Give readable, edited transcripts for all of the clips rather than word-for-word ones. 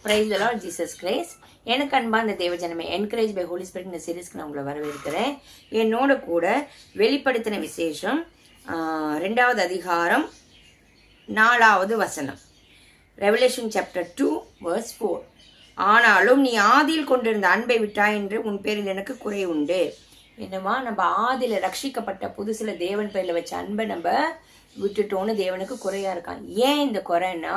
Praise the Lord Jesus Christ. எனக்கு அன்பான தேவஜனமே, என்கரேஜ் பை ஹோலி ஸ்பிரிட் இந்த சீரீஸ்க்கு நான் உங்களை வரவேற்கிறேன். என்னோட கூட வெளிப்படுத்தின விசேஷம் 2வது அதிகாரம் 4வது வசனம், ரெவலேஷன் சாப்டர் 2 verse 4. ஆனாலும் நீ ஆதியில் கொண்டிருந்த அன்பை விட்டாய் என்று உன் பேரில் எனக்கு குறை உண்டு. என்னமா, நம்ம ஆதியில ரட்சிக்கப்பட்ட புதுசுல தேவன் பேர்ல வச்ச அன்பை நம்ம விட்டுட்டோன்னு தேவனுக்கு குறையா இருக்கான். ஏன் இந்த குறைன்னா,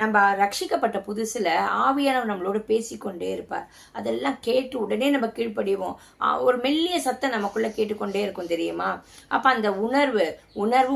நம்ம ரட்சிக்கப்பட்ட புதுசுல ஆவியானவர் நம்மளோட பேசிக்கொண்டே இருப்பார். அதெல்லாம் கேட்டு உடனே நம்ம கீழ்ப்படிவோம். ஒரு மெல்லிய சத்தம் நமக்குள்ள கேட்டுக்கொண்டே இருக்கும், தெரியுமா? அப்ப அந்த உணர்வு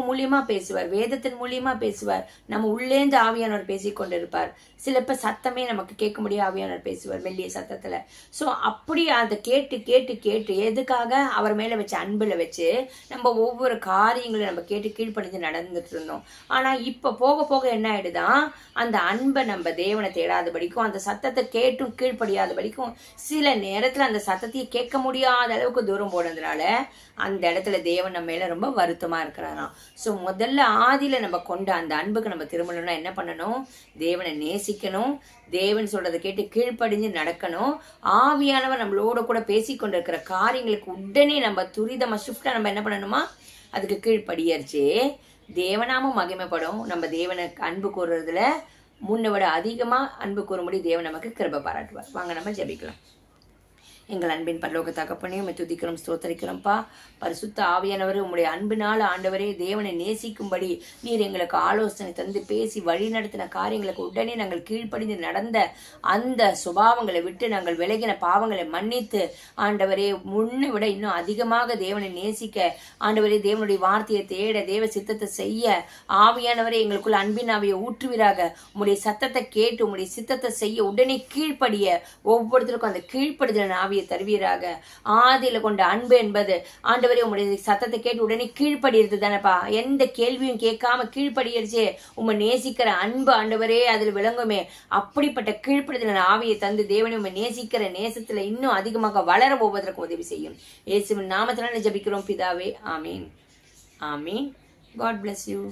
மூலியமா பேசுவார், வேதத்தின் மூலியமா பேசுவார். நம்ம உள்ளேந்து ஆவியானவர் பேசிக்கொண்டு இருப்பார். சிலப்ப சத்தமே நமக்கு கேட்க முடியாது, ஆவியானவர் பேசுவார் மெல்லிய சத்தத்துல. சோ அப்படி அதை கேட்டு கேட்டு கேட்டு எதுக்காக அவர் மேல வச்ச அன்புல வச்சு நம்ம ஒவ்வொரு காரியங்களும் நம்ம கேட்டு கீழ்ப்படிஞ்சு நடந்துட்டு இருந்தோம். ஆனா இப்ப போக போக என்ன ஆயிடுதான், அந்த அன்பை நம்ம தேவனை தேடாதபடிக்கும், அந்த சத்தத்தை கேட்டும் கீழ்ப்படியாதபடிக்கும், சில நேரத்துல அந்த சத்தத்தையே கேட்க முடியாத அளவுக்கு தூரம் போனதுனால அந்த இடத்துல தேவன் நம்ம மேல ரொம்ப வருத்தமா இருக்கிறாராம். சோ முதல்ல ஆதியில நம்ம கொண்ட அந்த அன்புக்கு நம்ம திரும்பணும்னா என்ன பண்ணணும்? தேவனை நேசிக்கணும், தேவன் சொல்றதை கேட்டு கீழ்ப்படிஞ்சு நடக்கணும். ஆவியானவர் நம்மளோட கூட பேசிக்கொண்டு இருக்கிற காரியங்களுக்கு உடனே நம்ம துரிதமா ஷிஃப்டா நம்ம என்ன பண்ணணுமா? அதுக்கு கீழ்ப்படியர்ச்சு தேவனாமும் மகிமைப்படும். நம்ம தேவனுக்கு அன்பு கூறுறதுல முன்னை விட அதிகமா அன்பு கூறும்படி தேவன் நமக்கு கிருபை பாராட்டுவார். வாங்க நம்ம ஜெபிக்கலாம். எங்கள் அன்பின் பரலோக தகப்பனே, உம்மை துதிக்கிறோம், ஸ்தோத்தரிக்கிறோம்ப்பா. பரிசுத்த ஆவியானவர், உம்முடைய அன்பினால் ஆண்டவரே தேவனை நேசிக்கும்படி நீர் எங்களுக்கு ஆலோசனை தந்து பேசி வழி நடத்தின காரியங்களுக்கு உடனே நாங்கள் கீழ்ப்படிந்து நடந்த அந்த சுபாவங்களை விட்டு நாங்கள் விலகின பாவங்களை மன்னித்து ஆண்டவரே முன்னை விட இன்னும் அதிகமாக தேவனை நேசிக்க, ஆண்டவரே தேவனுடைய வார்த்தையை தேட, தேவ சித்தத்தை செய்ய ஆவியானவரே எங்களுக்குள்ள அன்பின் ஆவியை ஊற்றுவீராக. உம்முடைய சத்தத்தை கேட்டு உம்முடைய சித்தத்தை செய்ய உடனே கீழ்ப்படிய ஒவ்வொருத்தருக்கும் அந்த கீழ்ப்படுதல் ஆவியை தருவீராக. ஆதியில கொண்ட அன்பு என்பது ஆண்டவரே உங்களுடைய சத்தத்தை கேட்டு உடனே கீழ்ப்படிறது தானப்பா. எந்த கேள்வியும் கேட்காம கீழ்ப்படியறிச்சே உம்மை நேசிக்கிற அன்பு ஆண்டவரே அதில் விளங்குமே. அப்படிப்பட்ட கீழ்ப்படுதல் ஆவியை தந்து தேவனை உம்மை நேசிக்கிற நேசத்துல இன்னும் அதிகமாக வளர போவதற்கு உதவி செய்யும். இயேசுவின் நாமத்தினால ஜெபிக்கிறோம் பிதாவே, ஆமீன். ஆமீன். God bless you.